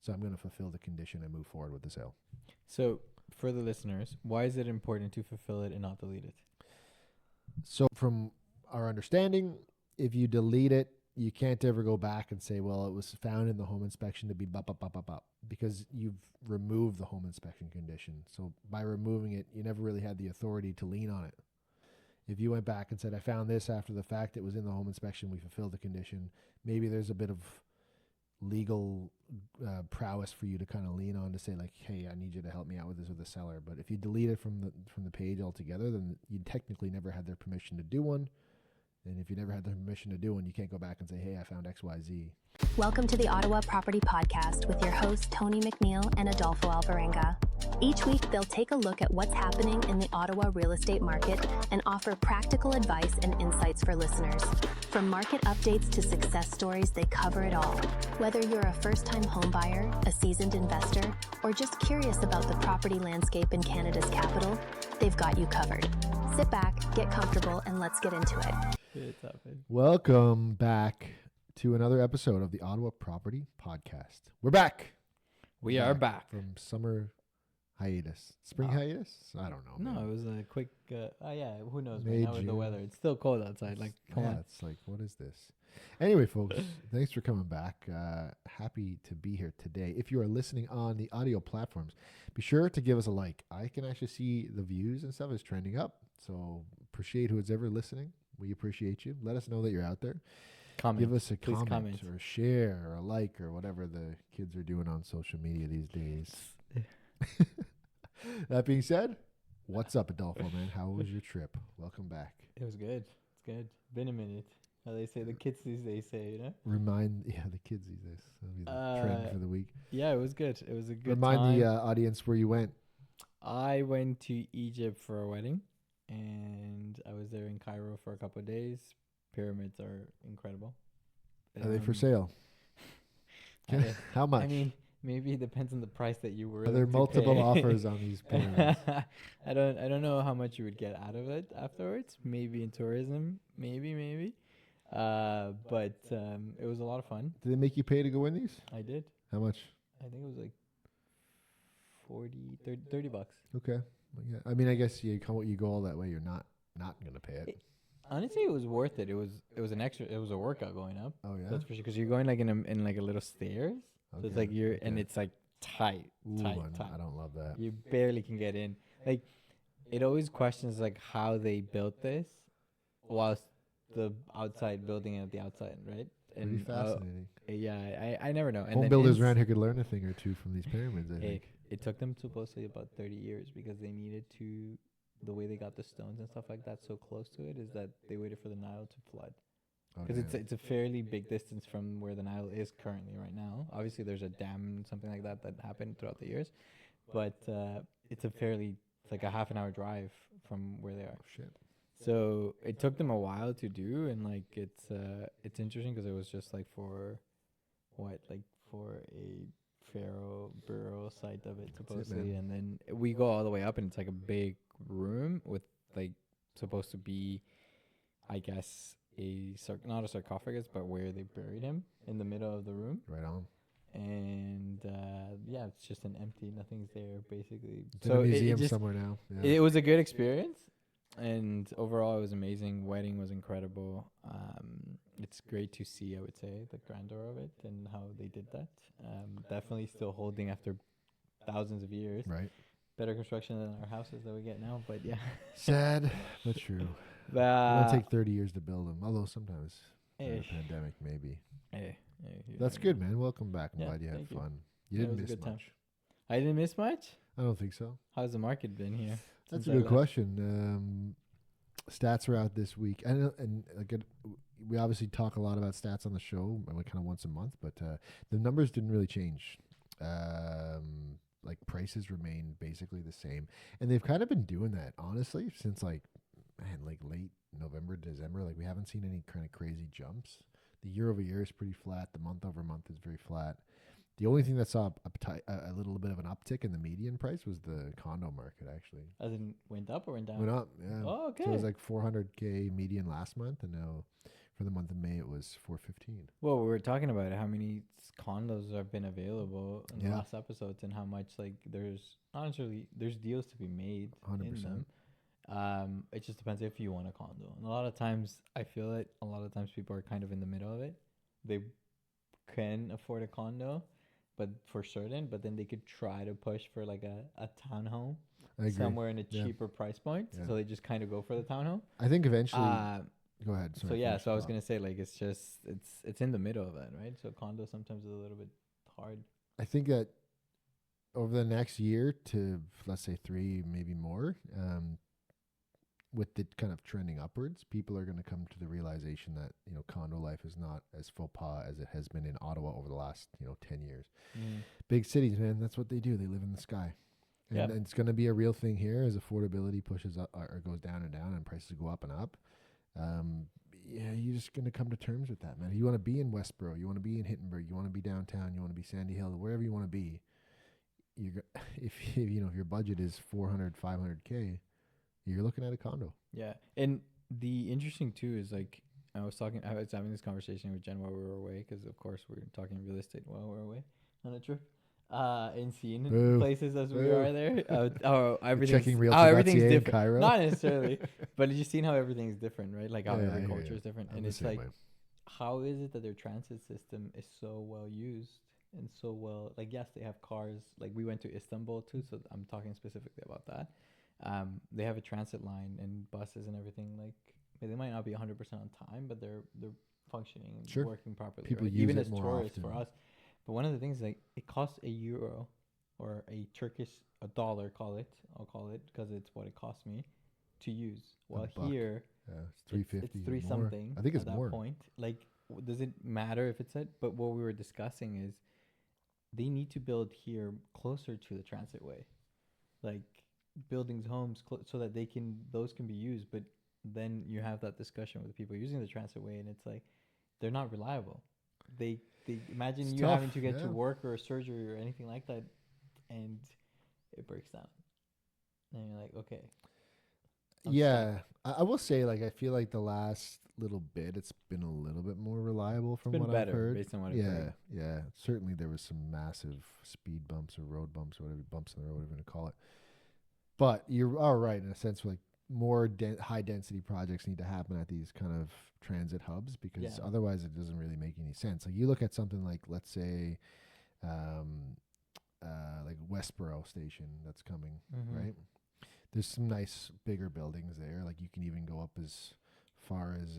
So I'm going to fulfill the condition and move forward with the sale. So for the listeners, why is it important to fulfill it and not delete it? So from our understanding, if you delete it, you can't ever go back and say, well, it was found in the home inspection to be because you've removed the home inspection condition. So by removing it, you never really had the authority to lien on it. If you went back and said, I found this after the fact, it was in the home inspection, we fulfilled the condition, maybe there's a bit of legal prowess for you to kind of lean on to say like, hey, I need you to help me out with this with the seller. But if you delete it from the page altogether, then you technically never had their permission to do one. And if you never had their permission to do one, you can't go back and say, hey, I found XYZ. Welcome to the Ottawa Property Podcast with your hosts, Tony McNeil and Adolfo Alvarenga. Each week, they'll take a look at what's happening in the Ottawa real estate market and offer practical advice and insights for listeners. From market updates to success stories, they cover it all. Whether you're a first-time homebuyer, a seasoned investor, or just curious about the property landscape in Canada's capital, they've got you covered. Sit back, get comfortable, and let's get into it. Welcome back to another episode of the Ottawa Property Podcast. We're back. We are back from summer hiatus, spring hiatus. I don't know. No, man. it was a quick. Who knows? May, Now with the June. weather, it's still cold outside. Like, come on. It's like, what is this? Anyway, folks, thanks for coming back. Happy to be here today. If you are listening on the audio platforms, be sure to give us a like. I can actually see the views and stuff is trending up. So appreciate who's ever listening. We appreciate you. Let us know that you're out there. Comment. Give us a Please comment or a share or a like or whatever the kids are doing on social media these days. That being said, what's up, Adolfo, man? How was your trip? Welcome back. It was good. It's good. Been a minute. How they say the kids these days say, you know? The kids these days. That'll be the trend for the week. Yeah, it was good. It was a good Remind time. the audience where you went. I went to Egypt for a wedding, and I was there in Cairo for a couple of days. Pyramids are incredible. Are they for sale? How much? I mean, maybe it depends on the price that you were. Are there multiple offers on these pyramids? I don't know how much you would get out of it afterwards. Maybe in tourism, maybe. But it was a lot of fun. Did they make you pay to go in these? I did. How much? I think it was like 30 bucks. Okay. Well, yeah. I mean, I guess you go all that way. You're not gonna pay it. Honestly, it was worth it. It was an extra. It was a workout going up. Oh yeah. That's for sure. Because you're going like in like a little stairs. Okay. So it's like and it's like tight. I don't love that. You barely can get in. Like, it always questions like how they built this, whilst the outside building at the outside, right? Pretty fascinating. Yeah, I never know. And home builders around here could learn a thing or two from these pyramids. I think it took them supposedly about 30 years because they needed to. The way they got the stones and stuff like that so close to it is that they waited for the Nile to flood. Because it's a fairly big distance from where the Nile is currently right now. Obviously, there's a dam and something like that happened throughout the years. But it's like a half an hour drive from where they are. Oh, shit. So it took them a while to do. And like it's interesting because it was just like for a pharaoh burial site of it, supposedly. And then we go all the way up and it's like a big room with like supposed to be, I guess, not a sarcophagus, but where they buried him in the middle of the room. Right on. And it's just an empty, nothing's there basically. It's in a museum somewhere now. Yeah. It was a good experience, and overall it was amazing. Wedding was incredible. It's great to see, I would say, the grandeur of it and how they did that. Definitely still holding after thousands of years. Right. Better construction than our houses that we get now, but yeah. Sad, but true. It'll take 30 years to build them, although sometimes the pandemic maybe. That's good, man. Welcome back. I'm glad you had fun. You didn't miss much. I didn't miss much? I don't think so. How's the market been here? That's a good question. Stats are out this week. And we obviously talk a lot about stats on the show, kind of once a month, but the numbers didn't really change. Like prices remain basically the same, and they've kind of been doing that honestly since like late November, December. Like we haven't seen any kind of crazy jumps. The year over year is pretty flat. The month over month is very flat. The only thing that saw a little bit of an uptick in the median price was the condo market, actually. As in went up or went down? Went up, yeah. Oh, okay. So it was like 400K median last month, and now For the month of May, it was 415. Well, we were talking about how many condos have been available in the last episodes, and how much like there's not necessarily there's deals to be made 100%. in them. It just depends if you want a condo. And a lot of times, I feel it. A lot of times, people are kind of in the middle of it. They can afford a condo, but for certain, but then they could try to push for like a townhome somewhere in a cheaper price point. Yeah. So they just kind of go for the townhome. I think eventually. Go ahead. Sorry, so I was gonna say like it's in the middle of that, right? So condo sometimes is a little bit hard. I think that over the next year to let's say 3, maybe more, with the kind of trending upwards, people are going to come to the realization that condo life is not as faux pas as it has been in Ottawa over the last 10 years. Big cities, man, that's what they do. They live in the sky. And it's going to be a real thing here as affordability pushes up or goes down and prices go up and up. You're just going to come to terms with that, man. You want to be in Westboro, you want to be in Hittenburg, you want to be downtown, you want to be Sandy Hill, wherever you want to be. If your budget is 400, 500K, you're looking at a condo. Yeah. And the interesting too is like, I was having this conversation with Jen while we were away, because of course we're talking real estate while we're away on a trip. And seeing places as we are there. Everything's different. Cairo. Not necessarily, but just seeing how everything's different, right? Like how every culture is different. And it's like, how is it that their transit system is so well used and so well, like, yes, they have cars. Like we went to Istanbul too, so I'm talking specifically about that. They have a transit line and buses and everything. Like they might not be 100% on time, but they're functioning and working properly. People use even it as more tourists often. For us. But one of the things, like, it costs €1 or a dollar, I'll call it, because it's what it costs me to use. Well, here, it's $3.50. It's 3 something. I think it's at more. That point. Like, does it matter if it's it? But what we were discussing is they need to build here closer to the transit way, like buildings, homes, so that those can be used. But then you have that discussion with people using the transit way, and it's like they're not reliable. They imagine it's you tough, having to get to work or a surgery or anything like that, and it breaks down. And you're like, okay. I will say, like, I feel like the last little bit, it's been a little bit more reliable from what I've heard. Based on what I've heard. Yeah. Certainly there was some massive speed bumps or road bumps or whatever, bumps in the road, whatever you want to call it. But you are right in a sense, like, more high density projects need to happen at these kind of transit hubs, because otherwise it doesn't really make any sense. Like you look at something like, let's say, like Westboro Station that's coming, right? There's some nice bigger buildings there. Like you can even go up as far as,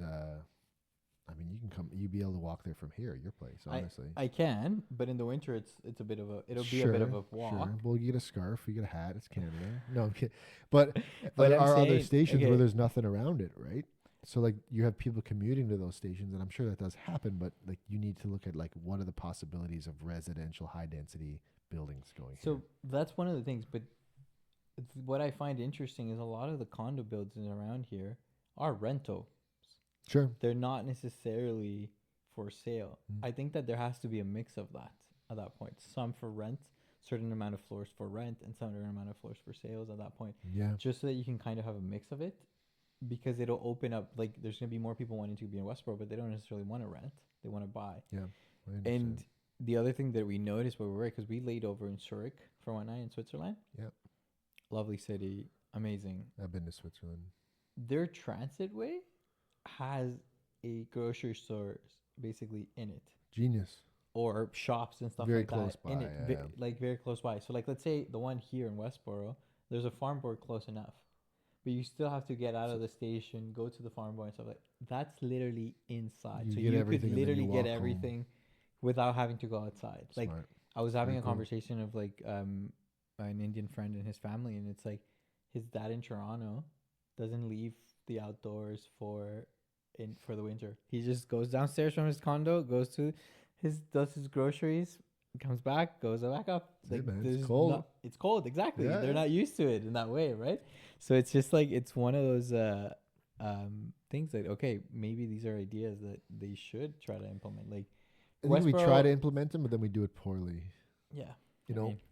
you'd be able to walk there from here, your place, honestly. I can, but in the winter it'll be a bit of a walk. Sure. Well, you get a scarf, you get a hat, it's Canada. No, I'm kidding. But there are other stations where there's nothing around it, right? So like you have people commuting to those stations, and I'm sure that does happen, but like you need to look at like what are the possibilities of residential high density buildings going here. So that's one of the things, but what I find interesting is a lot of the condo builds around here are rental. Sure. They're not necessarily for sale. I think that there has to be a mix of that at that point. Some for rent, certain amount of floors for rent, and certain amount of floors for sales at that point. Yeah. Just so that you can kind of have a mix of it, because it'll open up, like there's going to be more people wanting to be in Westboro, but they don't necessarily want to rent. They want to buy. Yeah. And the other thing that we noticed where we were, because we laid over in Zurich for one night in Switzerland. Yeah. Lovely city. Amazing. I've been to Switzerland. Their transit way has a grocery store basically in it. Genius. Or shops and stuff very like close that. By, in it. Like very close by. So like let's say the one here in Westboro, there's a farm boy close enough. But you still have to get out of the station, go to the farm boy and stuff like that. That's literally inside. So you could literally get everything without having to go outside. Smart. Like I was having a conversation of like an Indian friend and his family, and it's like his dad in Toronto doesn't leave the outdoors for the winter. He just goes downstairs from his condo, does his groceries, comes back, goes back up. Like, it's cold. It's cold, exactly. They're not used to it in that way, right? So it's just like it's one of those things that okay, maybe these are ideas that they should try to implement. Like I think we try to implement them, but then we do it poorly. Yeah.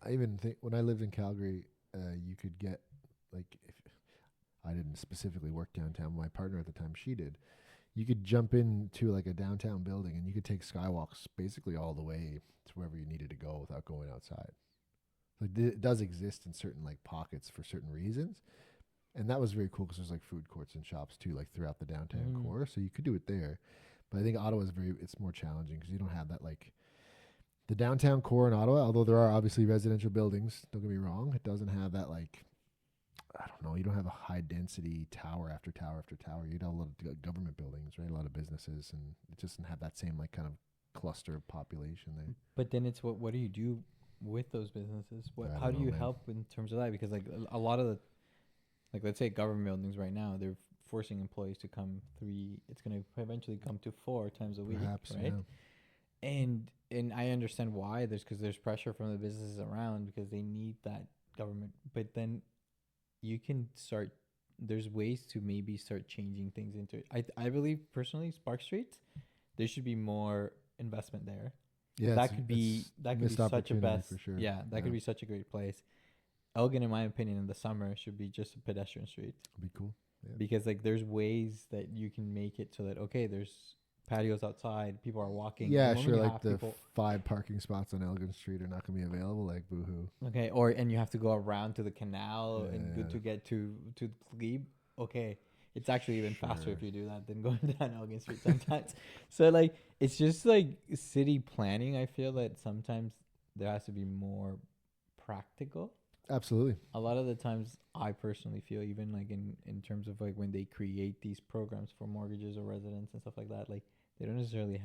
I even think when I lived in Calgary, you could get like, if I didn't specifically work downtown, my partner at the time, she did. you could jump into like a downtown building and you could take skywalks basically all the way to wherever you needed to go without going outside. Like it does exist in certain like pockets for certain reasons, and that was very cool because there's like food courts and shops too, like throughout the downtown core. So you could do it there, but I think Ottawa is it's more challenging because you don't have that like the downtown core in Ottawa. Although there are obviously residential buildings, don't get me wrong, it doesn't have that like I don't know. You don't have a high density tower after tower after tower. You'd have a lot of government buildings, right? A lot of businesses, and it just doesn't have that same like kind of cluster of population there. But then it's what do you do with those businesses? How do you help in terms of that? Because like a lot of the, like let's say government buildings right now, they're forcing employees to come 3. It's going to eventually come to 4 times a week, Perhaps, right? Yeah. And I understand why. There's pressure from the businesses around because they need that government. But then you can start. There's ways to maybe start changing things into it. I believe personally, Spark Street, there should be more investment there. Yeah, that could be such a best. For sure. Yeah, that could be such a great place. Elgin, in my opinion, in the summer should be just a pedestrian street. It'd be cool. Yeah. Because like there's ways that you can make it so that there's patios outside, people are walking. Yeah, sure. Like the 5 parking spots on Elgin Street are not going to be available. Like boohoo. Okay, and you have to go around to the canal to get to the glebe. Okay, it's actually even faster if you do that than going down Elgin Street sometimes. So like it's just like city planning. I feel that sometimes there has to be more practical. Absolutely. A lot of the times I personally feel, even like in terms of like when they create these programs for mortgages or residents and stuff like that, like they don't necessarily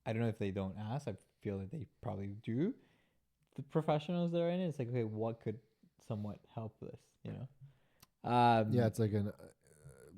I don't know if they don't ask. I feel that they probably do. The professionals that are in it, it's like, okay, what could somewhat help this, you know? Yeah, it's like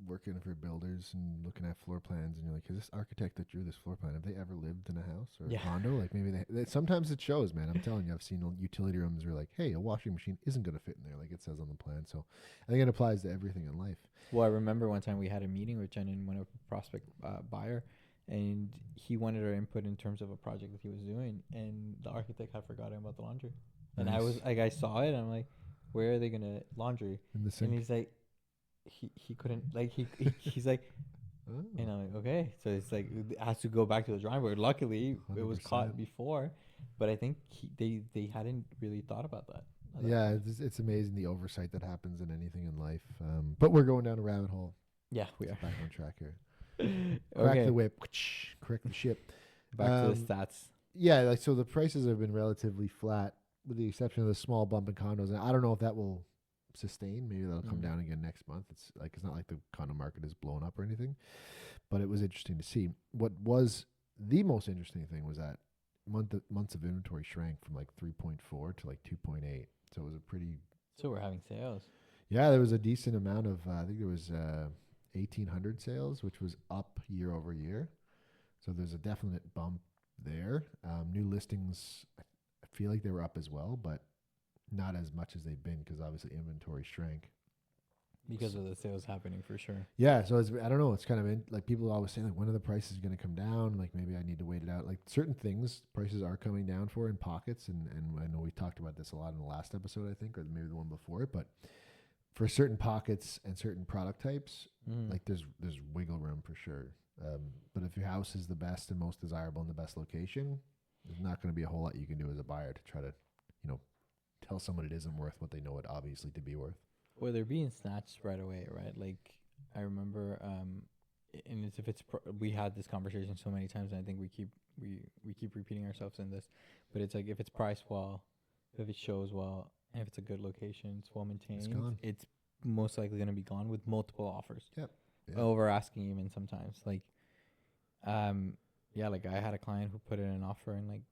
working for builders and looking at floor plans, and you're like, is this architect that drew this floor plan, have they ever lived in a house or a condo? Like maybe they sometimes it shows, man. I'm telling you, I've seen utility rooms where like, hey, a washing machine isn't going to fit in there like it says on the plan. So I think it applies to everything in life. Well, I remember one time we had a meeting with Jen and one of a prospect buyer, and he wanted our input in terms of a project that he was doing, and the architect had forgotten about the laundry. And I was like, I saw it, and I'm like, where are they going to laundry? In the sink. And he's like, he couldn't, like he's like, and I'm like, okay, so it's like it has to go back to the drawing board. Luckily 100%. It was caught before, but I think they hadn't really thought about that. Yeah, it's amazing the oversight that happens in anything in life. But we're going down a rabbit hole. Yeah, we are back on track here. Crack the whip, correct the ship. Back to the stats. Yeah, like so the prices have been relatively flat with the exception of the small bump in condos, and I don't know if that will sustain. Maybe that'll come down again next month. It's not like the condo market is blown up or anything, but it was interesting to see. What was the most interesting thing was that months of inventory shrank from like 3.4 to like 2.8. So it was a pretty. So we're having sales. Yeah, there was a decent amount of. I think there was 1,800 sales, which was up year over year. So there's a definite bump there. New listings, I feel like they were up as well, but not as much as they've been because obviously inventory shrank. Because of the sales happening for sure. Yeah, so I don't know. It's kind of like people are always saying like, when are the prices going to come down? Like maybe I need to wait it out. Like certain things, prices are coming down for in pockets, and I know we talked about this a lot in the last episode, I think, or maybe the one before it. But for certain pockets and certain product types, like there's wiggle room for sure. But if your house is the best and most desirable in the best location, there's not going to be a whole lot you can do as a buyer to try to, tell someone it isn't worth what they know it obviously to be worth. Or they're being snatched right away, right? Like I remember, and we had this conversation so many times, and I think we keep repeating ourselves in this. But it's like if it's priced well, if it shows well, and if it's a good location, it's well maintained, it's most likely going to be gone with multiple offers. Yep. Over asking even sometimes. Like, like I had a client who put in an offer and like,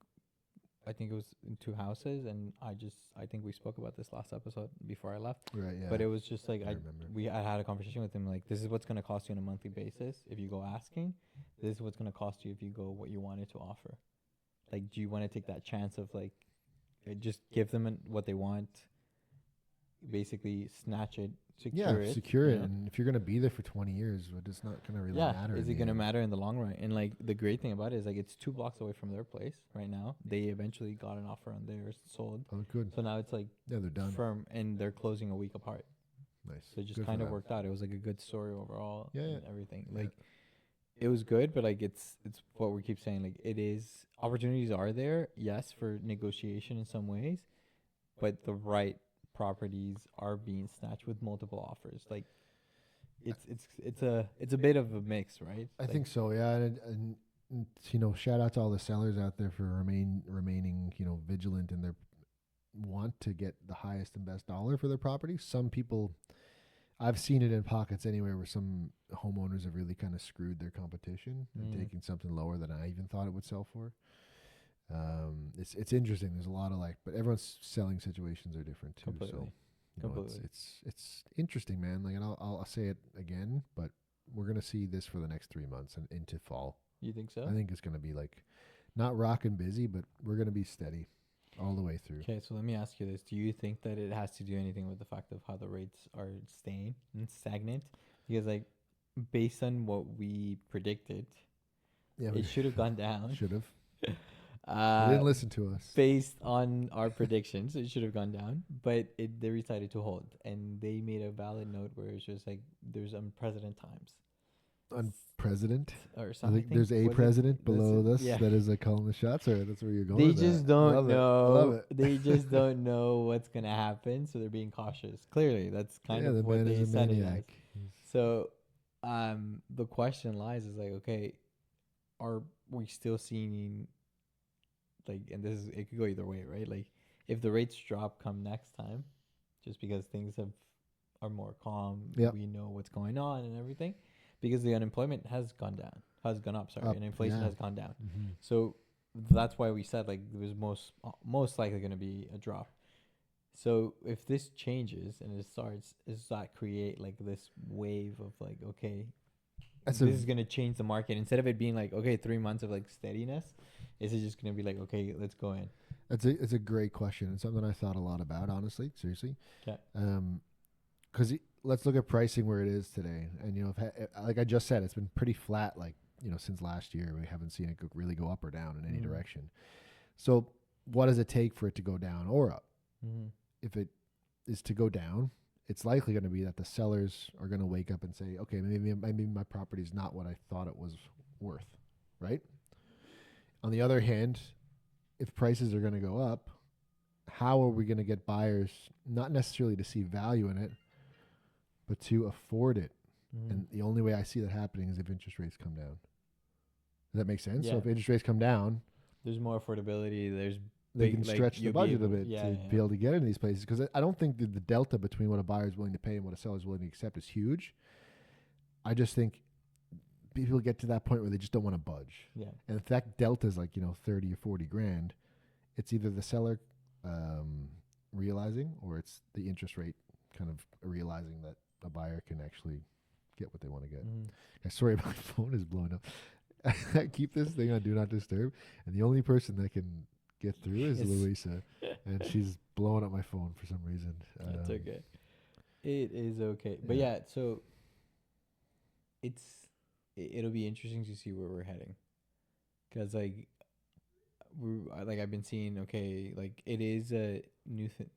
I think it was in 2 houses, and I think we spoke about this last episode before I left. Right, yeah. But it was just like, I had a conversation with him, like, this is what's going to cost you on a monthly basis if you go asking. This is what's going to cost you if you go what you wanted to offer. Like, do you want to take that chance of, like, just give them what they want, basically snatch it, secure it. And if you're going to be there for 20 years, it's not going to really matter. Is it going to matter in the long run? And like the great thing about it is like it's 2 blocks away from their place right now. They eventually got an offer on theirs sold. Oh, good. So now it's like they're done. Firm, and they're closing a week apart. Nice. So it just kind of worked out. It was like a good story overall. Yeah, and everything. Like it was good, but like it's what we keep saying. Like it is opportunities are there, yes, for negotiation in some ways, but the right properties are being snatched with multiple offers. Like it's a bit of a mix, right? I think so, yeah. And shout out to all the sellers out there for remaining, vigilant in their want to get the highest and best dollar for their property. Some people, I've seen it in pockets anywhere where some homeowners have really kind of screwed their competition and taking something lower than I even thought it would sell for. It's interesting. There's a lot of but everyone's selling situations are different too. Completely. So it's interesting, man. Like, and I'll say it again, but we're gonna see this for the next 3 months and into fall. You think so? I think it's gonna be not rockin' busy, but we're gonna be steady all the way through. Okay, so let me ask you this: do you think that it has to do anything with the fact of how the rates are staying and stagnant? Because based on what we predicted, it should have gone down. Should have. They didn't listen to us. Based on our predictions, it should have gone down, but they decided to hold, and they made a valid note where it's just there's unprecedented times. Unpresident or something. I think there's a president below this that is calling the shots, or that's where you're going. They just don't know. Love it. They just don't know what's gonna happen, so they're being cautious. Clearly, that's kind of what they said it as. So, the question lies is okay, are we still seeing and it could go either way, right? Like, if the rates drop come next time, just because things are more calm, we know what's going on and everything. Because the unemployment has gone up, and inflation has gone down. Mm-hmm. So that's why we said there was most likely going to be a drop. So if this changes and it starts, does that create this wave of this is going to change the market instead of it being 3 months of steadiness? Is it just going to be okay, let's go in? It's a great question and something I thought a lot about, honestly, seriously. Okay. Because let's look at pricing where it is today, and like I just said, it's been pretty flat. Since last year, we haven't seen it really go up or down in any direction. So, what does it take for it to go down or up? Mm-hmm. If it is to go down, it's likely going to be that the sellers are going to wake up and say, "Okay, maybe my property is not what I thought it was worth." Right. On the other hand, if prices are going to go up, how are we going to get buyers not necessarily to see value in it, but to afford it? Mm-hmm. And the only way I see that happening is if interest rates come down. Does that make sense? Yeah. So if interest rates come down, there's more affordability. They can stretch the budget a bit to be able to get into these places. Because I don't think that the delta between what a buyer is willing to pay and what a seller is willing to accept is huge. I just think people get to that point where they just don't want to budge. Yeah. And if that delta is 30 or 40 grand, it's either the seller realizing, or it's the interest rate kind of realizing that a buyer can actually get what they want to get. Mm-hmm. Sorry, my phone is blowing up. I keep this thing on Do Not Disturb, and the only person that can get through is Louisa, and she's blowing up my phone for some reason. That's okay. It is okay. But yeah, so it'll be interesting to see where we're heading. Because I've been seeing, it is a new thing.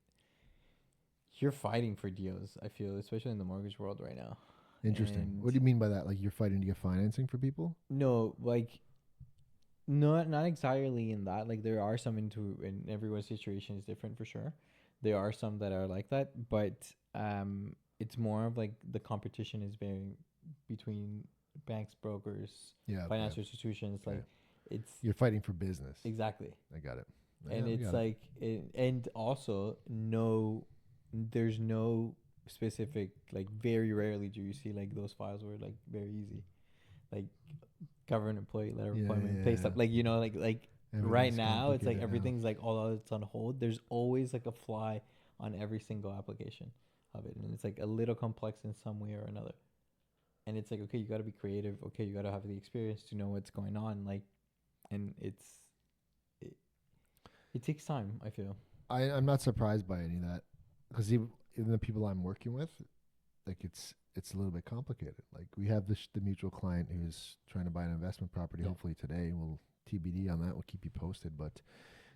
You're fighting for deals, I feel, especially in the mortgage world right now. Interesting. And what do you mean by that? You're fighting to get financing for people? No, not entirely in that. There are some and everyone's situation is different for sure. There are some that are like that, but it's more of the competition is very between banks, brokers, financial institutions. You're fighting for business. Exactly. I got it. And it's and also there's no specific, very rarely do you see those files where very easy, government employee letter of employment, pay stub, right now it's everything's all it's on hold. There's always a fly on every single application of it, and it's a little complex in some way or another. And it's okay, you got to be creative. Okay, you got to have the experience to know what's going on. And it takes time, I feel. I'm not surprised by any of that, because even the people I'm working with, it's a little bit complicated. We have the mutual client who's trying to buy an investment property. Hopefully today, we'll TBD on that. We'll keep you posted. But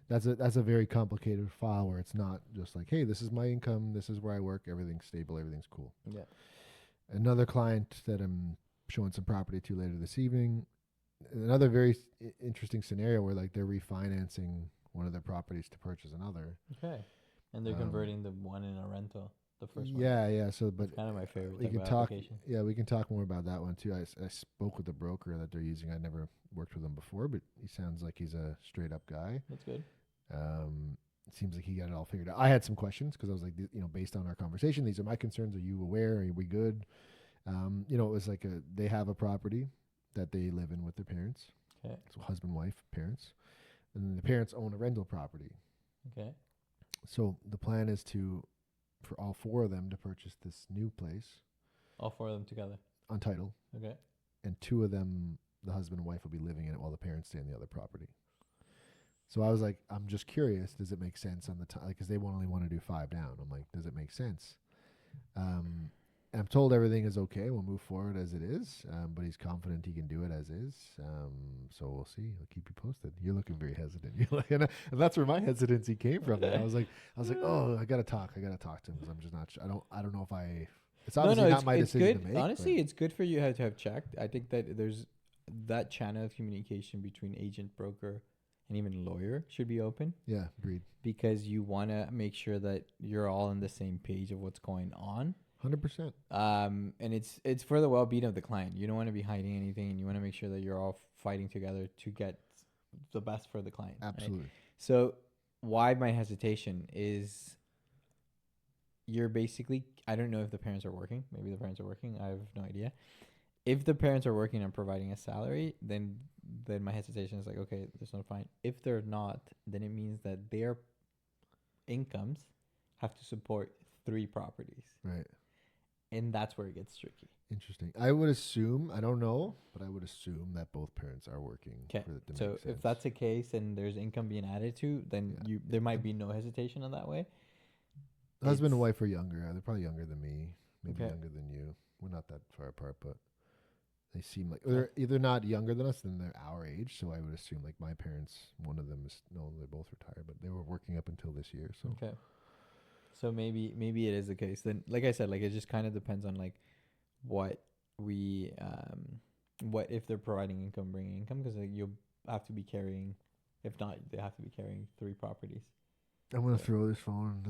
that's a very complicated file where it's not just hey, this is my income, this is where I work, everything's stable, everything's cool. Yeah. Another client that I'm showing some property to later this evening. Another very interesting scenario where like they're refinancing one of their properties to purchase another. Okay. And they're converting the one in a rental, the first one. Yeah. So, but kind of my favorite we type can of talk. application. Yeah, we can talk more about that one too. I spoke with the broker that they're using. I never worked with him before, but he sounds like he's a straight up guy. That's good. It seems like he got it all figured out. I had some questions because I was like, based on our conversation, these are my concerns. Are you aware? Are we good? It was like they have a property that they live in with their parents. Okay. So husband, wife, parents. And then the parents own a rental property. Okay. So the plan is for all four of them to purchase this new place All four of them together. on title. Okay. And two of them, the husband and wife, will be living in it while the parents stay in the other property. So I was like, I'm just curious, does it make sense on the time? Because they only want to do 5 down. I'm like, does it make sense? And I'm told everything is okay. We'll move forward as it is. But he's confident he can do it as is. So we'll see. I'll keep you posted. You're looking very hesitant. You're like, and that's where my hesitancy came from. I was like, oh, I gotta talk to him because I'm just not sure. I don't know if it's obviously not my decision good. to make. Honestly, it's good for you to have checked. I think that there's that channel of communication between agent, broker, and even lawyer should be open. Yeah, agreed. Because you want to make sure that you're all on the same page of what's going on. 100%. And it's for the well-being of the client. You don't want to be hiding anything, and you want to make sure that you're all fighting together to get the best for the client. Absolutely. Right? So why my hesitation is you're basically, I don't know if the parents are working. Maybe the parents are working. I have no idea. If the parents are working and providing a salary, then my hesitation is like, okay, that's not fine. If they're not, then it means that their incomes have to support 3 properties. Right. And that's where it gets tricky. Interesting. I would assume, I don't know, but I would assume that both parents are working. Okay. So if that's the case and there's income being added to, then there might be no hesitation in that way. Husband and wife are younger. They're probably younger than me, maybe younger than you. We're not that far apart, but they seem like they're either not younger than us, then they're our age. So I would assume like my parents, one of them is they're both retired, but they were working up until this year. So okay. So maybe it is the case. Then, like I said, like it just kind of depends on like what if they're providing income, bringing income, because like you'll have to be carrying. If not, they have to be carrying 3 properties. I'm gonna throw this phone.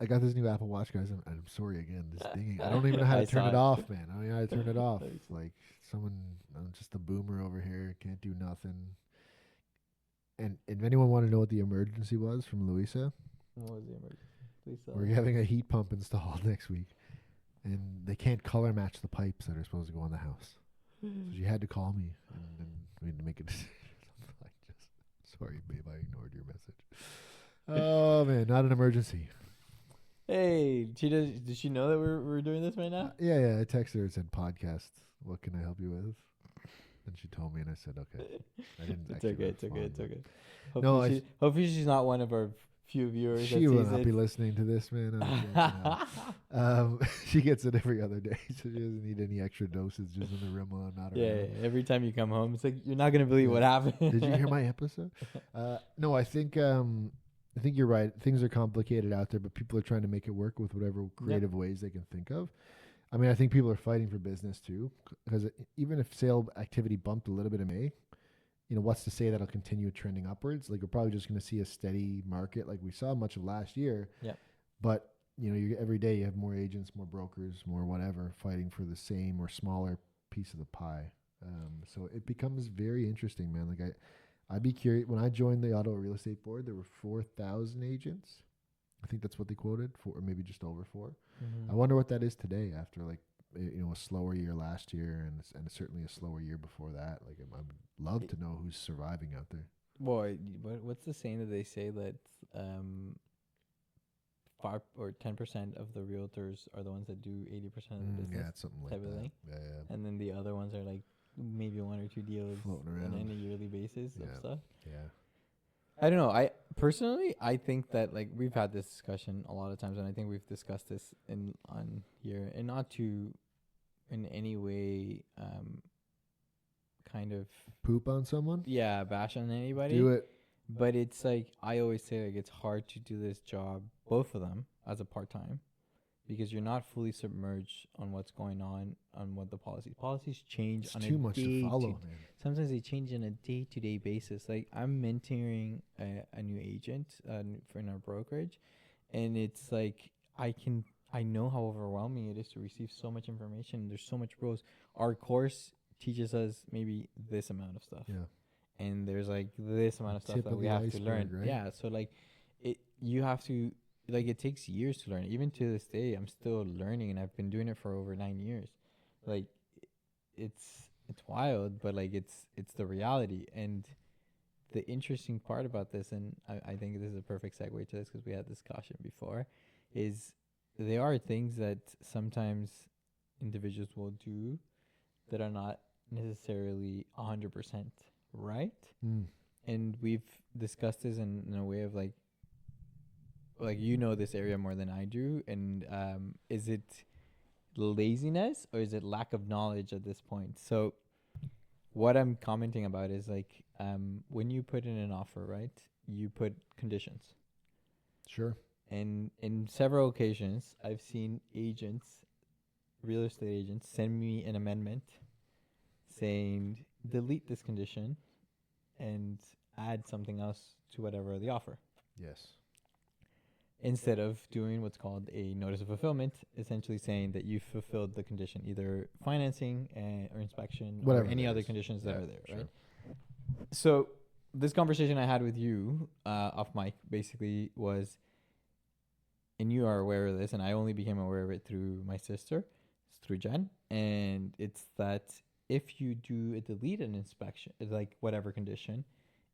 I got this new Apple Watch, guys. I'm sorry again. This dinging. I don't even know how to turn it off, man. I don't know how to turn it off. Like I'm just a boomer over here. Can't do nothing. And if anyone want to know what the emergency was from Louisa, what was the emergency? We're having a heat pump installed next week, and they can't color match the pipes that are supposed to go in the house. So she had to call me, and then we had to make a decision. I'm like, sorry, babe, I ignored your message. Oh man, not an emergency. Hey, does she know that we're doing this right now? Yeah. I texted her and said, "Podcast. What can I help you with?" And she told me, and I said, "Okay." I didn't. It's okay. It's okay. Hopefully she's not one of our few viewers. She will not be listening to this, man. She gets it every other day, so she doesn't need any extra dosages in the Rimmel. Not yeah. Every time you come home, it's like you're not gonna believe what happened. Did you hear my episode? No, I think you're right. Things are complicated out there, but people are trying to make it work with whatever creative ways they can think of. I mean, I think people are fighting for business too, because even if sale activity bumped a little bit in May, what's to say that'll continue trending upwards? Like we're probably just going to see a steady market like we saw much of last year. Yeah. But every day you have more agents, more brokers, more whatever fighting for the same or smaller piece of the pie. So it becomes very interesting, man. Like I'd be curious. When I joined the Ottawa Real Estate Board, there were 4,000 agents. I think that's what they quoted, or maybe just over 4. Mm-hmm. I wonder what that is today after like a slower year last year and certainly a slower year before that. Like I would love to know who's surviving out there. Boy, what's the saying that they say that 5 or 10% of the realtors are the ones that do 80% of the business? Yeah, it's something like that. Yeah. And then the other ones are like maybe 1 or 2 deals floating around on a yearly basis of stuff. Yeah. I don't know. I personally, I think that like we've had this discussion a lot of times, and I think we've discussed this on here, and not to in any way kind of poop on someone. Yeah, bash on anybody. Do it. But it's like I always say, like it's hard to do this job, both of them, as a part-time, because you're not fully submerged on what's going on what the policies change It's on too a much to follow, man. sometimes they change on a day-to-day basis. Like I'm mentoring a new agent for in our brokerage, and it's like I know how overwhelming it is to receive so much information. There's so much rules. Our course teaches us maybe this amount of stuff, Yeah. and there's like this amount of stuff Tip that of we the have to learn. iceberg, right? Yeah, so like you have to, like, it takes years to learn. Even to this day, I'm still learning, and I've been doing it for over 9 years. Like, it's wild, but like it's the reality. And the interesting part about this, and I think this is a perfect segue to this because we had this caution before, is there are things that sometimes individuals will do that are not necessarily 100% right. Mm. And we've discussed this in a way of like you know this area more than I do, and is it laziness or is it lack of knowledge at this point? So what I'm commenting about is like when you put in an offer, right, you put conditions. Sure. And in several occasions I've seen agents, real estate agents, send me an amendment saying delete this condition and add something else to whatever the offer, Yes. instead of doing what's called a notice of fulfillment, essentially saying that you fulfilled the condition, either financing or inspection, Whatever or any it other is. conditions that Yeah, are there, sure. right? So this conversation I had with you off mic basically was, and you are aware of this, and I only became aware of it through my sister, through Jen, and it's that if you do a delete an inspection, like whatever condition,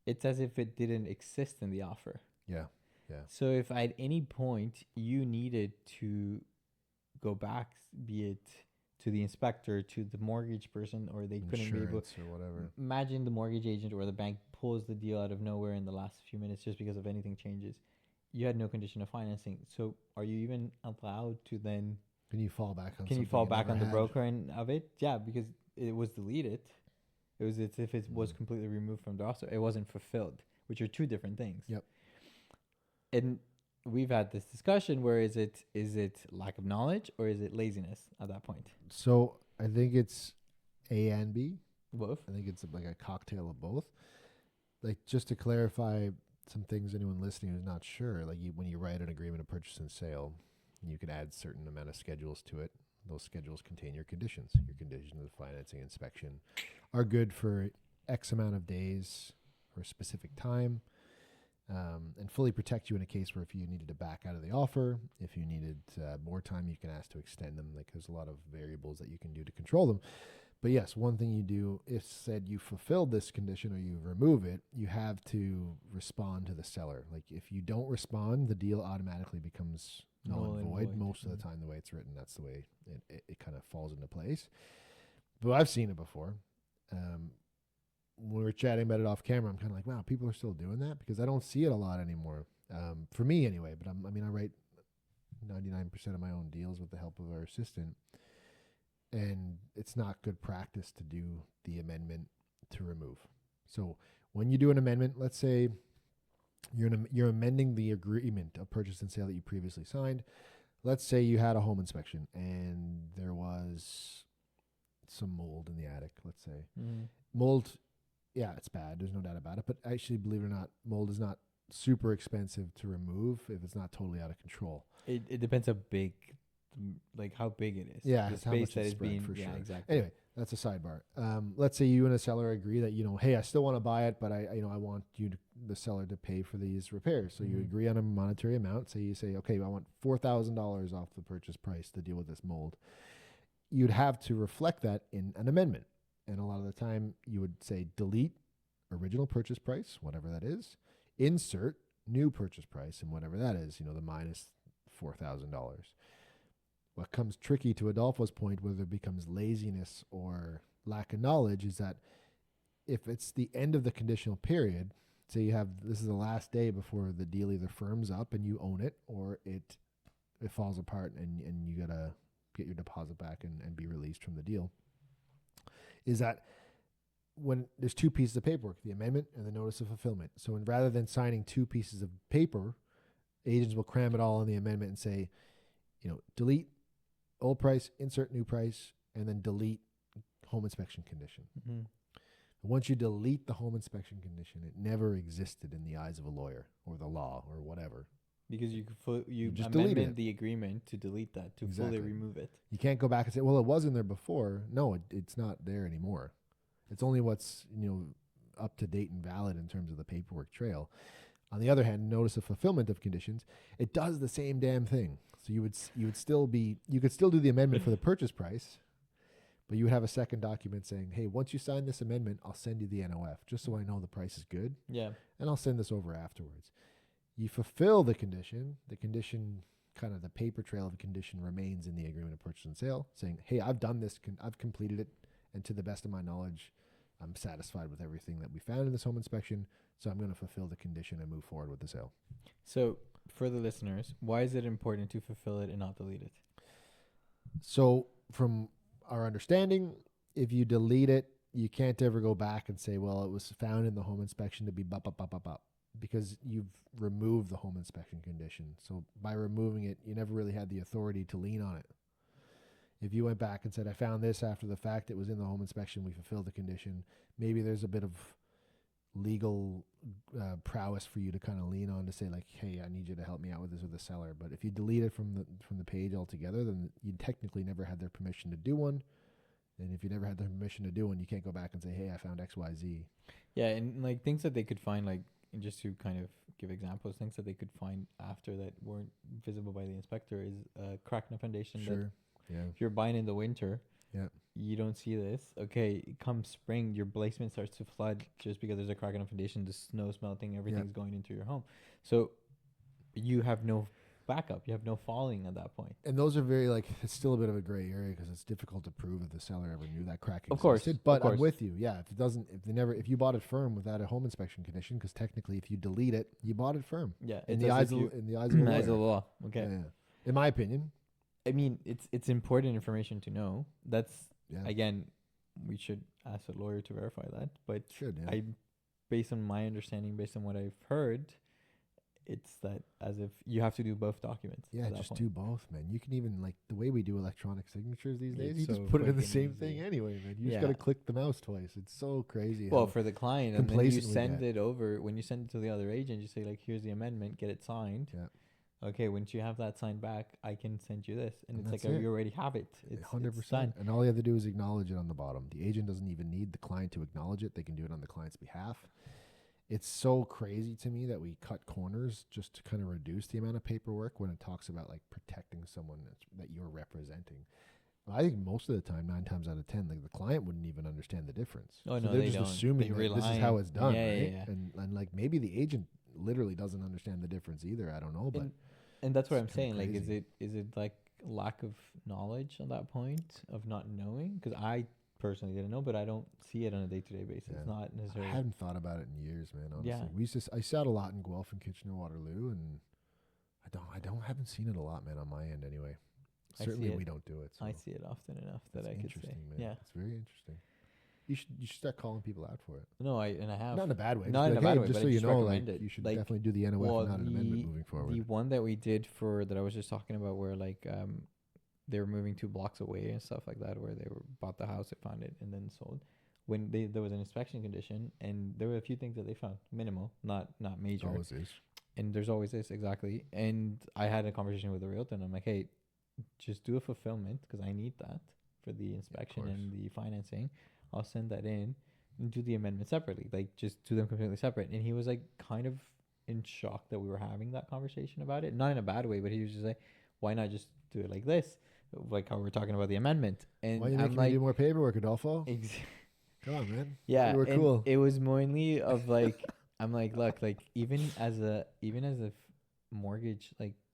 it's as if it didn't exist in the offer. Yeah. Yeah. So if at any point you needed to go back, be it to the inspector, to the mortgage person, or they couldn't be able, Insurance or whatever. imagine the mortgage agent or the bank pulls the deal out of nowhere in the last few minutes just because of anything changes. You had no condition of financing. So are you even allowed to then, Can you fall back on can you something fall back never on the had? broker and of it? Yeah, because it was deleted. It was as if it was completely removed from the roster. It wasn't fulfilled, which are two different things. Yep. And we've had this discussion where is it lack of knowledge or is it laziness at that point? So I think it's A and B. Both. I think it's like a cocktail of both. Like, just to clarify some things, anyone listening who's not sure, like when you write an agreement of purchase and sale, you can add certain amount of schedules to it. Those schedules contain your conditions. Your conditions of financing inspection are good for X amount of days or a specific time, and fully protect you in a case where if you needed to back out of the offer, if you needed more time, you can ask to extend them. Like, there's a lot of variables that you can do to control them. But yes, one thing you do, if said you fulfilled this condition or you remove it, you have to respond to the seller. Like, if you don't respond, the deal automatically becomes null and void. Most of the time, the way it's written, that's the way it kind of falls into place. But I've seen it before. When we were chatting about it off camera, I'm kind of like, wow, people are still doing that, because I don't see it a lot anymore. For me anyway, but I write 99% of my own deals with the help of our assistant. And it's not good practice to do the amendment to remove. So when you do an amendment, let's say you're amending the agreement of purchase and sale that you previously signed. Let's say you had a home inspection and there was some mold in the attic, let's say. Mold, yeah, it's bad. There's no doubt about it. But actually, believe it or not, mold is not super expensive to remove if it's not totally out of control. It depends how big, like how big it is. Yeah, the it's how much space that it's is spread, being, for yeah, sure. exactly. Anyway, that's a sidebar. Let's say you and a seller agree that, hey, I still want to buy it, but I want the seller to pay for these repairs. So you agree on a monetary amount. So you say, okay, I want $4,000 off the purchase price to deal with this mold. You'd have to reflect that in an amendment. And a lot of the time you would say delete original purchase price, whatever that is, insert new purchase price, and whatever that is, the minus $4,000. What comes tricky to Adolfo's point, whether it becomes laziness or lack of knowledge, is that if it's the end of the conditional period, say this is the last day before the deal either firms up and you own it, or it falls apart and you gotta get your deposit back and be released from the deal, is that when there's two pieces of paperwork, the amendment and the notice of fulfillment. So rather than signing two pieces of paper, agents will cram it all in the amendment and say, delete old price, insert new price, and then delete home inspection condition. Mm-hmm. Once you delete the home inspection condition, it never existed in the eyes of a lawyer or the law or whatever. Because you just delete amended it. the agreement to delete that, to Exactly. fully remove it. You can't go back and say, well, it was in there before. No, it's not there anymore. It's only what's, up to date and valid in terms of the paperwork trail. On the other hand, notice of fulfillment of conditions, it does the same damn thing. So you could still do the amendment for the purchase price, but you would have a second document saying, hey, once you sign this amendment, I'll send you the NOF just so I know the price is good. Yeah. And I'll send this over afterwards. You fulfill the condition kind of the paper trail of a condition remains in the agreement of purchase and sale, saying, hey, I've done this, I've completed it, and to the best of my knowledge, I'm satisfied with everything that we found in this home inspection, so I'm going to fulfill the condition and move forward with the sale. So for the listeners, why is it important to fulfill it and not delete it? So from our understanding, if you delete it, you can't ever go back and say, well, it was found in the home inspection to be up, because you've removed the home inspection condition. So by removing it, you never really had the authority to lien on it. If you went back and said, I found this after the fact, it was in the home inspection, we fulfilled the condition, maybe there's a bit of legal prowess for you to kind of lean on to say, like, hey, I need you to help me out with this with the seller. But if you delete it from the page altogether, then you technically never had their permission to do one. And if you never had their permission to do one, you can't go back and say, hey, I found XYZ. Yeah, and like things that they could find, like, and just to kind of give examples, things that they could find after that weren't visible by the inspector is a crack in the foundation. Sure. Yeah. If you're buying in the winter, you don't see this. Okay, come spring, your basement starts to flood just because there's a crack in the foundation. The snow's melting, everything's going into your home. So you have no backup. You have no falling at that point. And those are very, it's still a bit of a gray area because it's difficult to prove if the seller ever knew that crack existed. Of course. But I'm with you. Yeah. If you bought it firm without a home inspection condition, because technically if you delete it, you bought it firm. Yeah. In the eyes of the law. Okay. Yeah. In my opinion. I mean, it's important information to know. That's, again, we should ask a lawyer to verify that. But based on my understanding, based on what I've heard, it's that as if you have to do both documents. Yeah, just do both, man. You can even, the way we do electronic signatures these days, you just put it in the same thing anyway, man. You just got to click the mouse twice. It's so crazy. Well, for the client, and then you send it over. When you send it to the other agent, you say, here's the amendment, get it signed. Yeah. Okay, once you have that signed back, I can send you this. And it's you already have it. It's 100%. And all you have to do is acknowledge it on the bottom. The agent doesn't even need the client to acknowledge it. They can do it on the client's behalf. It's so crazy to me that we cut corners just to kind of reduce the amount of paperwork when it talks about protecting someone that you're representing. I think most of the time, 9 times out of 10, the client wouldn't even understand the difference. Oh, so no, they're they just don't. assuming that this is how it's done, right? Yeah. And maybe the agent literally doesn't understand the difference either. I don't know, but and that's what I'm saying. Crazy. Is it lack of knowledge at that point of not knowing? Because I personally didn't know, but I don't see it on a day-to-day basis. It's not necessarily. I hadn't thought about it in years, man. Honestly, I sat a lot in Guelph and Kitchener-Waterloo, and I haven't seen it a lot, man, on my end anyway. Certainly, we don't do it. So. I see it often enough that I could say. Man. Yeah, it's very interesting. You should start calling people out for it. No, I have. Not in a bad way. Not in a bad way. Just so you know, you should definitely do the NOF, not an amendment moving forward. The one that we did that I was just talking about, where they were moving 2 blocks away and stuff like that, where they bought the house, they found it, and then sold. When there was an inspection condition, and there were a few things that they found, minimal, not major. Always is. And there's always this, exactly. And I had a conversation with the realtor, and I'm like, hey, just do a fulfillment because I need that for the inspection and the financing. I'll send that in and do the amendment separately. Just do them completely separate. And he was kind of in shock that we were having that conversation about it. Not in a bad way, but he was just like, why not just do it like this? Like how we're talking about the amendment. And why are you making me do more paperwork, Adolfo? Come on, man. Yeah. You were cool. It was mainly of I'm like, look, even as a mortgage,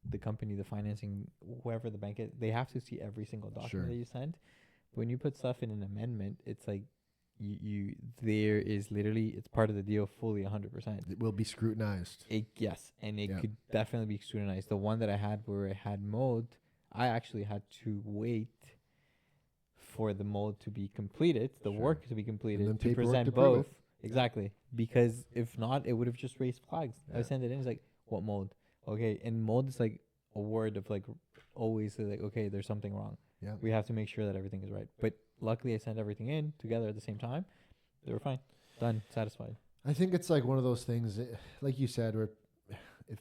the company, the financing, whoever the bank is, they have to see every single document that you send. When you put stuff in an amendment, it's you there is literally, it's part of the deal fully 100%. It will be scrutinized. Yes, and it could definitely be scrutinized. The one that I had where it had mold, I actually had to wait for the mold to be completed, the work to be completed, to present both. Exactly. Because if not, it would have just raised flags. I sent it in, it's what mold? Okay, and mold is a word of always say like, okay, there's something wrong. Yeah. We have to make sure that everything is right. But luckily, I sent everything in together at the same time. They were fine, done, satisfied. I think it's like one of those things, like you said, where if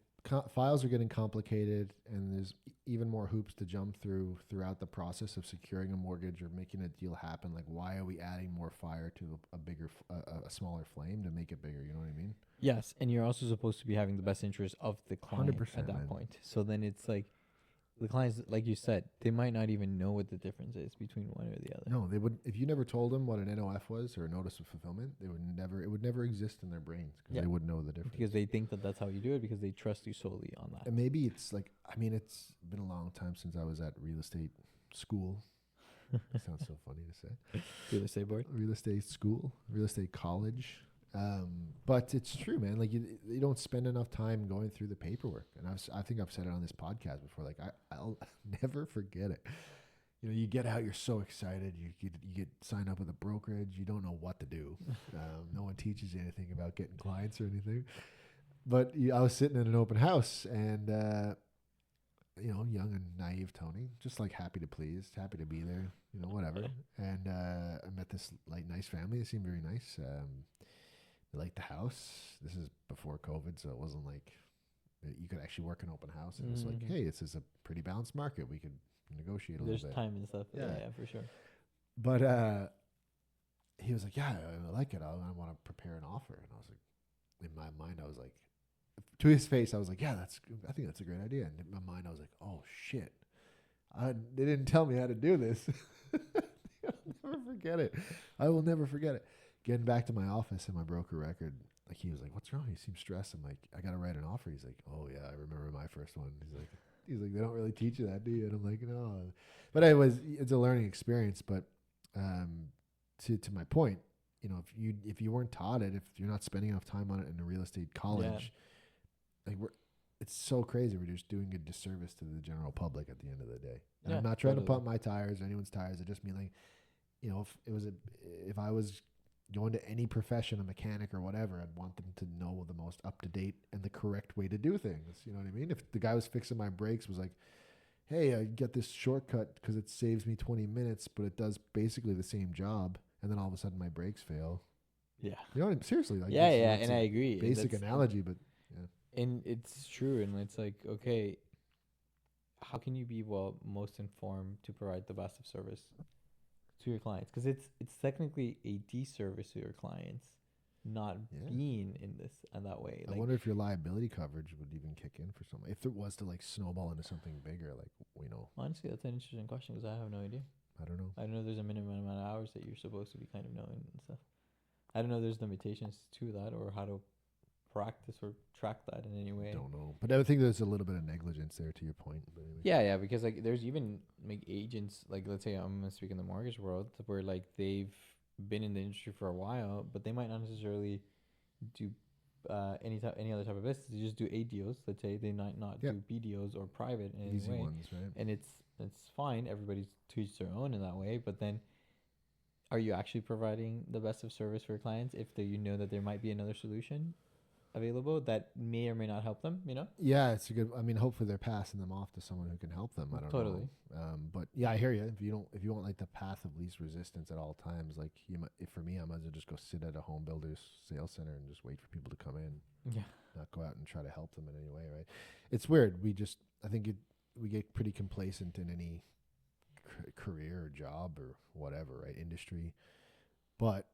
files are getting complicated and there's even more hoops to jump throughout the process of securing a mortgage or making a deal happen, like why are we adding more fire to a smaller flame to make it bigger? You know what I mean? Yes, and you're also supposed to be having the best interest of the client 100%, at that man. point. So then it's like the clients, like you said, they might not even know what the difference is between one or the other. No, they would. If you never told them what an NOF was or a notice of fulfillment, they would never. It would never exist in their brains because they wouldn't know the difference. Because they think that that's how you do it because they trust you solely on that. And maybe it's like, I mean, it's been a long time since I was at real estate school. Sounds so funny to say. Real estate board. Real estate school, real estate college. But it's true, man. Like you don't spend enough time going through the paperwork. And I think I've said it on this podcast before. Like I'll never forget it. You know, you get out, you're so excited. You get signed up with a brokerage. You don't know what to do. No one teaches you anything about getting clients or anything. But I was sitting in an open house and, you know, young and naive Tony, just like happy to please, happy to be there, you know, whatever. And I met this like nice family. They seemed very nice. They liked the house. This is before COVID, so it wasn't like you could actually work an open house. And it's like, hey, this is a pretty balanced market. We could negotiate a little bit. There's time and stuff. Yeah, for sure. But he was like, yeah, I like it. I want to prepare an offer. And I was like, in my mind, I was like, to his face, I was like, yeah, I think that's a great idea. And in my mind, I was like, oh shit, they didn't tell me how to do this. I'll never forget it. I will never forget it. Getting back to my office and my broker record, like he was like, what's wrong? You seem stressed. I'm like, I got to write an offer. He's like, oh yeah, I remember my first one. He's like, they don't really teach you that, do you? And I'm like, no. But it's a learning experience. But to my point, you know, if you weren't taught it, if you're not spending enough time on it in a real estate college, like it's so crazy. We're just doing a disservice to the general public at the end of the day. And I'm not trying to pump my tires or anyone's tires. I just mean like, you know, if I was going to any profession, a mechanic or whatever, I'd want them to know the most up-to-date and the correct way to do things. You know what I mean? If the guy was fixing my brakes was like, hey, I get this shortcut because it saves me 20 minutes, but it does basically the same job, and then all of a sudden my brakes fail. Yeah. You know what I mean? Seriously. Like and I agree. Basic analogy, but yeah. And it's true. And it's like, okay, how can you be most informed to provide the best of service to your clients? Because it's technically a disservice to your clients not being in this and that way. I wonder if your liability coverage would even kick in for something. If it was to like snowball into something bigger, like, you know. Honestly, that's an interesting question because I have no idea. I don't know. I don't know if there's a minimum amount of hours that you're supposed to be kind of knowing and stuff. I don't know if there's limitations to that or how to practice or track that in any way. Don't know. But I think there's a little bit of negligence there to your point. But anyway. Yeah, because like there's even like agents, like let's say I'm gonna speak in the mortgage world, where like they've been in the industry for a while, but they might not necessarily do any other type of business. They just do A deals. Let's say they might not do B deals or private in any easy way. ones, right? And it's fine. Everybody's to each their own in that way. But then, are you actually providing the best of service for your clients if you know that there might be another solution available that may or may not help them, you know? Yeah, it's a good, I mean, hopefully they're passing them off to someone who can help them. I don't know. But yeah, I hear you. If you want like the path of least resistance at all times, like for me, I might as well just go sit at a home builder's sales center and just wait for people to come in. Yeah. Not go out and try to help them in any way, right? It's weird. I think we get pretty complacent in any career or job or whatever, right? Industry. But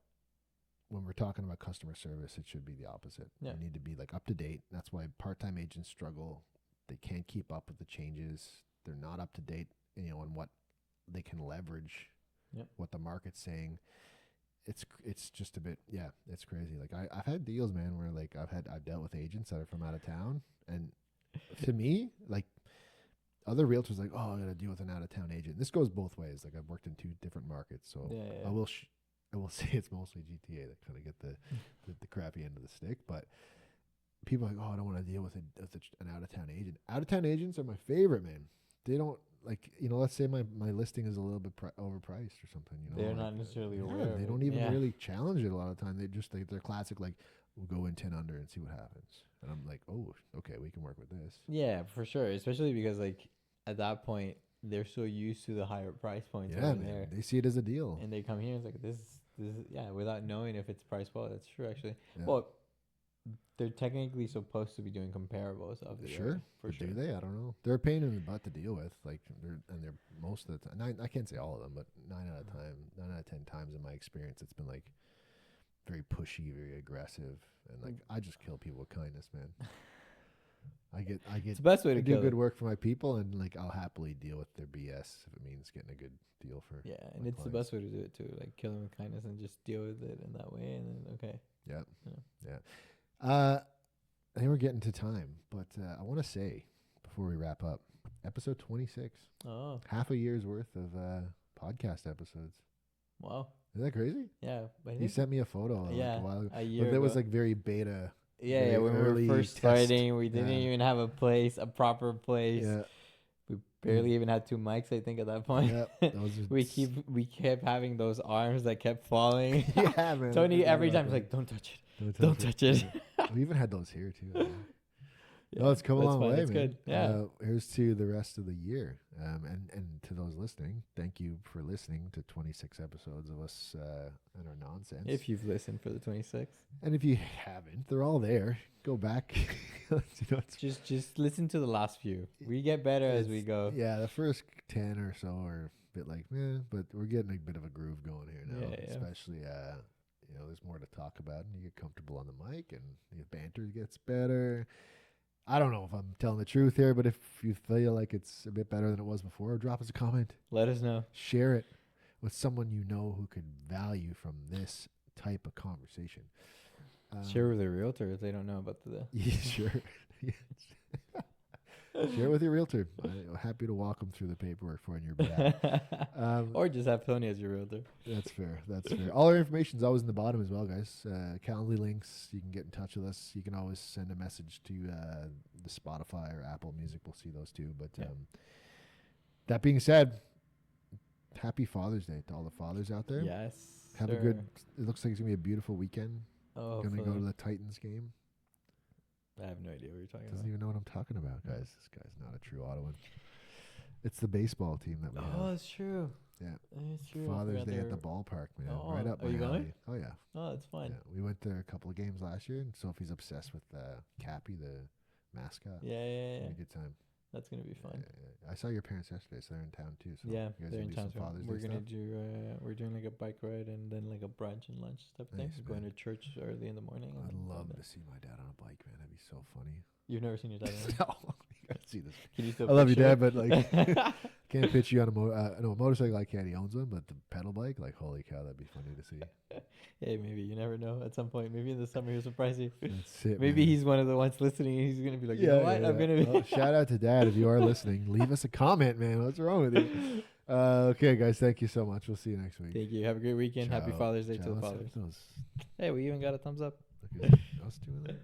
when we're talking about customer service, it should be the opposite. Yeah. We need to be like up to date. That's why part-time agents struggle. They can't keep up with the changes. They're not up to date, you know, on what they can leverage, what the market's saying. It's just a bit, it's crazy. Like I've had deals, man, where like I've dealt with agents that are from out of town, and to me, like other realtors like, oh, I got to deal with an out of town agent. This goes both ways. Like I've worked in 2 different markets, so I will say it's mostly GTA that kind of get the crappy end of the stick. But people are like, oh, I don't want to deal with an out-of-town agent. Out-of-town agents are my favorite, man. They don't, like, you know, let's say my listing is a little bit overpriced or something. You know, they're like, not necessarily aware. They don't even really challenge it a lot of the time. They're classic, like, we'll go in 10 under and see what happens. And I'm like, oh, okay, we can work with this. Yeah, for sure. Especially because, like, at that point, they're so used to the higher price points Yeah, over man. there. They see it as a deal. And they come here and it's like, this is, yeah, without knowing if it's priced well. That's true, actually. Yeah. Well, they're technically supposed to be doing comparables of the Sure. area, for sure. Do they? I don't know. They're a pain in the butt to deal with. Like, they're most of the time. I can't say all of them, but 9 out of 10 times in my experience, it's been like very pushy, very aggressive, and like I just kill people with kindness, man. I get. It's the best way to do kill good it. work for my people, and like I'll happily deal with their BS if it means getting a good deal for. Yeah, and my it's the clients. best way to do it too. Like kill them with kindness and just deal with it in that way, and then okay. Yeah. Yeah. Yeah. I think we're getting to time, but I want to say before we wrap up, episode 26, Oh, half a year's worth of podcast episodes. wow. Isn't that crazy? Yeah, but You sent me a photo like yeah, a while ago. a year But that was ago. like very beta. Yeah, very when we early were first test. starting, we didn't Yeah. even have a proper place. Yeah. We barely even had 2 mics, I think, at that point. Yeah. Those are we kept having those arms that kept falling. yeah, man. Tony I every forgot time was about like, "Don't touch it, that. don't touch it." Yeah. We even had those here too. Yeah, No, it's come a that's long fine, way, it's man. good. Yeah. Here's to the rest of the year. And to those listening, thank you for listening to 26 episodes of us and our nonsense. If you've listened for the 26, And if you haven't, they're all there. Go back. just listen to the last few. We get better as we go. Yeah, the first 10 or so are a bit like, but we're getting a bit of a groove going here now. Yeah, yeah. Especially, there's more to talk about, and you get comfortable on the mic, and the banter gets better. I don't know if I'm telling the truth here, but if you feel like it's a bit better than it was before, drop us a comment. Let us know. Share it with someone you know who could value from this type of conversation. Share with a realtor if they don't know about the. Yeah, sure. Share it with your realtor. I'm happy to walk them through the paperwork for you on your behalf. Or just have Tony as your realtor. That's fair. That's fair. All our information is always in the bottom as well, guys. Calendly links. You can get in touch with us. You can always send a message to the Spotify or Apple Music. We'll see those too. But that being said, happy Father's Day to all the fathers out there. Yes. Have a good. It looks like it's gonna be a beautiful weekend. Oh, Gonna go to the Titans game. I have no idea what you're talking Doesn't about. even know what I'm talking about, guys. This guy's not a true Ottawan. It's the baseball team that we Oh, have. that's true. Yeah. It's true. I Father's forgot Day they at the were- ballpark, man. Oh, Right up are my you going? alley. Oh yeah. Oh, that's fun. Yeah, we went there a couple of games last year, and Sophie's obsessed with Cappy, the mascot. Yeah, yeah, Had yeah. a good time. That's gonna be fun. I saw your parents yesterday, so they're in town too. So Yeah, you guys they're gonna in do town. some Father's We're Day gonna stuff? do. We're doing like a bike ride and then like a brunch and lunch type thing. Nice, We're going man. to church early in the morning. I'd and love then- to see my dad on a bike, man. That'd be so funny. You've never seen your dad? No, you gotta see this. Can you still? I love your picture dad, it? but like, can't pitch you on a no, a motorcycle. I can't. He owns one, but the pedal bike, like, holy cow, that'd be funny to see. Hey, maybe you never know. At some point, maybe in the summer he'll surprise you. That's it. Maybe man. he's one of the ones listening. And he's gonna be like, you know what? I'm gonna. Well, shout out to Dad if you are listening. Leave us a comment, man. What's wrong with you? Okay, guys. Thank you so much. We'll see you next week. Thank you. Have a great weekend. Happy Ciao. Father's Day Ciao. to the Let's fathers. have those- Hey, we even got a thumbs up. Look at us doing that.